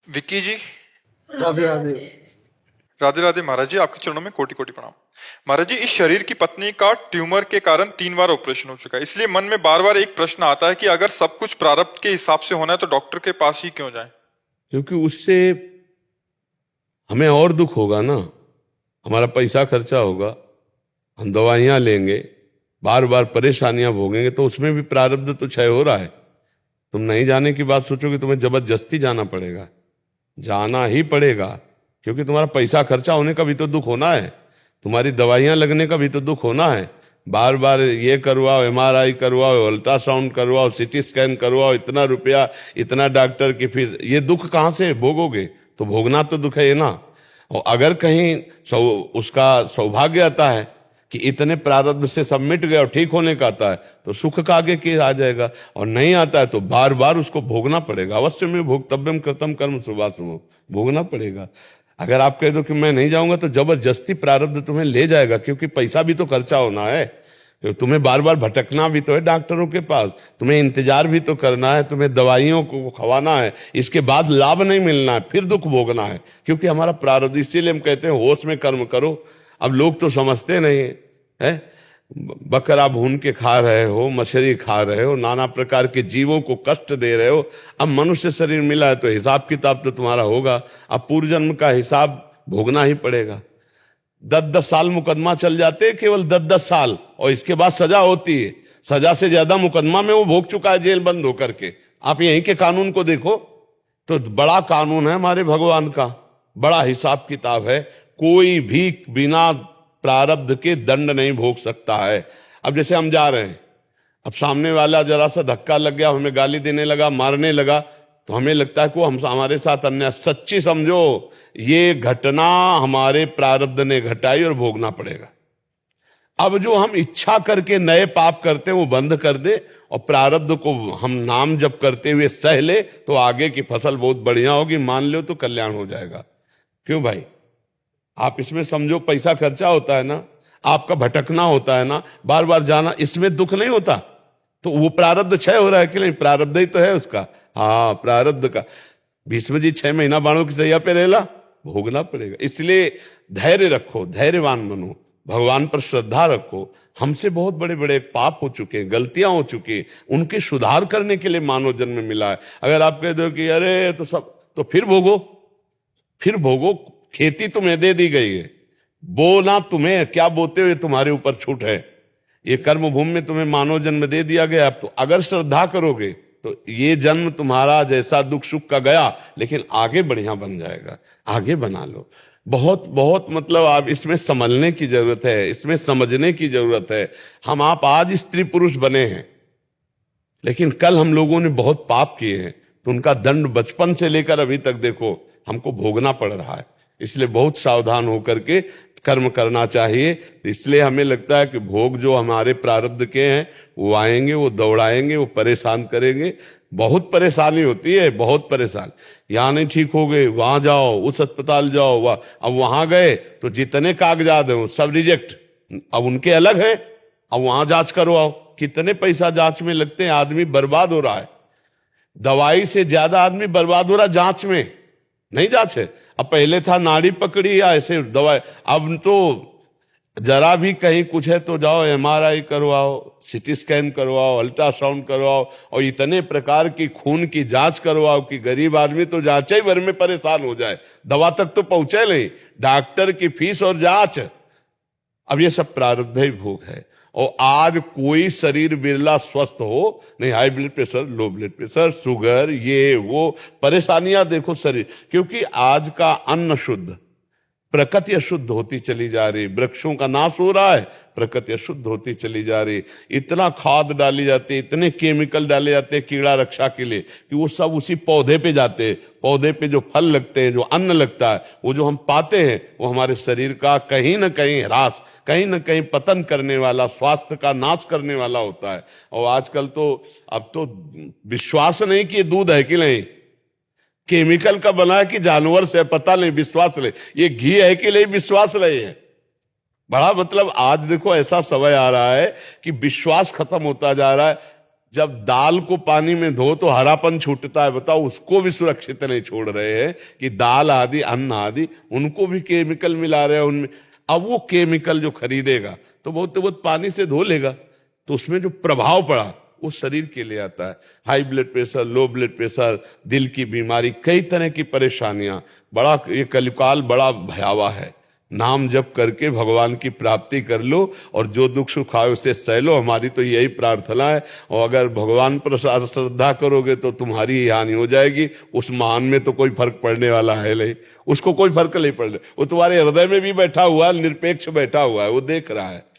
विक्की जी, राधे राधे। राधे राधे। महाराज जी, आपके चरणों में कोटि कोटि प्रणाम। महाराज जी, इस शरीर की पत्नी का ट्यूमर के कारण 3 बार ऑपरेशन हो चुका है, इसलिए मन में बार बार एक प्रश्न आता है कि अगर सब कुछ प्रारब्ध के हिसाब से होना है तो डॉक्टर के पास ही क्यों जाएं? क्योंकि उससे हमें और दुख होगा ना, हमारा पैसा खर्चा होगा, हम दवाइयाँ लेंगे, बार बार परेशानियां भोगेंगे, तो उसमें भी प्रारब्ध तो क्षय हो रहा है। तुम नहीं जाने की बात सोचोगे, तुम्हें जबरदस्ती जाना पड़ेगा, जाना ही पड़ेगा, क्योंकि तुम्हारा पैसा खर्चा होने का भी तो दुख होना है, तुम्हारी दवाइयां लगने का भी तो दुख होना है। बार बार ये करवाओ, MRI करवाओ, अल्ट्रासाउंड करवाओ, CT स्कैन करवाओ, इतना रुपया, इतना डॉक्टर की फीस, ये दुख कहाँ से भोगोगे? तो भोगना तो दुख है ना। और अगर कहीं उसका सौभाग्य आता है कि इतने प्रारब्ध से सब मिट गया और ठीक होने का आता है, तो सुख का आगे के आ जाएगा, और नहीं आता है तो बार बार उसको भोगना पड़ेगा। अवश्य में भोक्तव्यम कृतम कर्म शुभाशुभम, भोगना पड़ेगा। अगर आप कह दो कि मैं नहीं जाऊंगा, तो जबरदस्ती प्रारब्ध तुम्हें ले जाएगा, क्योंकि पैसा भी तो खर्चा होना है, तुम्हें बार बार भटकना भी तो है डॉक्टरों के पास, तुम्हें इंतजार भी तो करना है, तुम्हें दवाइयों को खवाना है, इसके बाद लाभ नहीं मिलना है, फिर दुख भोगना है, क्योंकि हमारा प्रारब्ध। इसीलिए हम कहते हैं होश में कर्म करो। अब लोग तो समझते नहीं है, बकरा भून के खा रहे हो, मछली खा रहे हो, नाना प्रकार के जीवों को कष्ट दे रहे हो। अब मनुष्य शरीर मिला है तो हिसाब किताब तो तुम्हारा होगा, अब पूर्व जन्म का हिसाब भोगना ही पड़ेगा। 10-10 साल मुकदमा चल जाते हैं, केवल 10-10 साल, और इसके बाद सजा होती है। सजा से ज्यादा मुकदमा में वो भोग चुका है जेल बंद होकर के। आप यहीं के कानून को देखो तो बड़ा कानून है हमारे भगवान का, बड़ा हिसाब किताब है। कोई भी बिना प्रारब्ध के दंड नहीं भोग सकता है। अब जैसे हम जा रहे हैं, अब सामने वाला जरा सा धक्का लग गया, हमें गाली देने लगा, मारने लगा, तो हमें लगता है कि हम हमारे साथ अन्याय। सच्ची समझो, ये घटना हमारे प्रारब्ध ने घटाई और भोगना पड़ेगा। अब जो हम इच्छा करके नए पाप करते हैं वो बंद कर दे, और प्रारब्ध को हम नाम जप करते हुए सह ले, तो आगे की फसल बहुत बढ़िया होगी। मान लो तो कल्याण हो जाएगा। क्यों भाई? आप इसमें समझो, पैसा खर्चा होता है ना, आपका भटकना होता है ना, बार बार जाना, इसमें दुख नहीं होता। तो वो प्रारब्ध क्षय हो रहा है कि नहीं? प्रारब्ध ही तो है उसका। हाँ, प्रारब्ध का। भीष्म जी 6 महीना बाणों की सैया पे रहला, भोगना पड़ेगा। इसलिए धैर्य रखो, धैर्यवान बनो, भगवान पर श्रद्धा रखो। हमसे बहुत बड़े बड़े पाप हो चुके, गलतियां हो चुकी, उनके सुधार करने के लिए मानव जन्म मिला है। अगर आप कह दो कि अरे तो सब, तो फिर भोगो, फिर भोगो। खेती तुम्हें दे दी गई है, बोना तुम्हें, क्या बोते हुए तुम्हारे ऊपर छूट है। ये कर्म भूमि में तुम्हें मानव जन्म दे दिया गया। तो अगर श्रद्धा करोगे तो ये जन्म तुम्हारा जैसा दुख सुख का गया, लेकिन आगे बढ़िया बन जाएगा। आगे बना लो। बहुत बहुत मतलब आप इसमें समझने की जरूरत है, इसमें समझने की जरूरत है। हम आप आज स्त्री पुरुष बने हैं, लेकिन कल हम लोगों ने बहुत पाप किए हैं, तो उनका दंड बचपन से लेकर अभी तक देखो हमको भोगना पड़ रहा है। इसलिए बहुत सावधान होकर के कर्म करना चाहिए। इसलिए हमें लगता है कि भोग जो हमारे प्रारब्ध के हैं वो आएंगे, वो दौड़ाएंगे, वो परेशान करेंगे। बहुत परेशानी होती है, बहुत परेशान। यहाँ नहीं ठीक हो गए, वहां जाओ, उस अस्पताल जाओ, अब वहां गए तो जितने कागजात हैं वो सब रिजेक्ट, अब उनके अलग है, अब वहां जांच करवाओ। कितने पैसा जांच में लगते हैं, आदमी बर्बाद हो रहा है। दवाई से ज्यादा आदमी बर्बाद हो रहा है जांच में, नहीं जांच है। अब पहले था नाड़ी पकड़ी या ऐसे दवाई, अब तो जरा भी कहीं कुछ है तो जाओ MRI करवाओ, CT स्कैन करवाओ, अल्ट्रासाउंड करवाओ, और इतने प्रकार की खून की जांच करवाओ कि गरीब आदमी तो जांच ही भर में परेशान हो जाए, दवा तक तो पहुंचे नहीं, डॉक्टर की फीस और जांच। अब ये सब प्रारब्ध ही भोग है। और आज कोई शरीर बिरला स्वस्थ हो नहीं, high blood pressure, low blood pressure, sugar, ये वो परेशानियां देखो शरीर। क्योंकि आज का अन्न शुद्ध, प्रकृति अशुद्ध होती चली जा रही, वृक्षों का नाश हो रहा है, प्रकृति अशुद्ध होती चली जा रही। इतना खाद डाली जाती है, इतने केमिकल डाले जाते हैं कीड़ा रक्षा के लिए, कि वो सब उसी पौधे पे जाते हैं। पौधे पे जो फल लगते हैं, जो अन्न लगता है, वो जो हम पाते हैं, वो हमारे शरीर का कहीं ना कहीं ह्रास, कहीं ना कहीं पतन करने वाला, स्वास्थ्य का नाश करने वाला होता है। और आजकल तो अब तो विश्वास नहीं कि ये दूध है कि नहीं, केमिकल का बना है कि जानवर से, पता नहीं, विश्वास नहीं। ये घी है कि नहीं, विश्वास नहीं है। बड़ा मतलब आज देखो ऐसा समय आ रहा है कि विश्वास खत्म होता जा रहा है। जब दाल को पानी में धो तो हरापन छूटता है, बताओ उसको भी सुरक्षित नहीं छोड़ रहे हैं कि दाल आदि अन्न आदि उनको भी केमिकल मिला रहे हैं उनमें। अब वो केमिकल जो खरीदेगा तो बहुत पानी से धो लेगा, तो उसमें जो प्रभाव पड़ा वो शरीर के लिए आता है। High blood pressure, low blood pressure, दिल की बीमारी, कई तरह की परेशानियां। बड़ा ये कलिकाल बड़ा भयावह है। नाम जप करके भगवान की प्राप्ति कर लो और जो दुख सुख आए उसे सह लो। हमारी तो यही प्रार्थना है। और अगर भगवान पर श्रद्धा करोगे तो तुम्हारी ही हानि हो जाएगी। उस महान में तो कोई फर्क पड़ने वाला है नहीं, उसको कोई फर्क नहीं पड़ रहा। वो तुम्हारे हृदय में भी बैठा हुआ है, निरपेक्ष बैठा हुआ है, वो देख रहा है।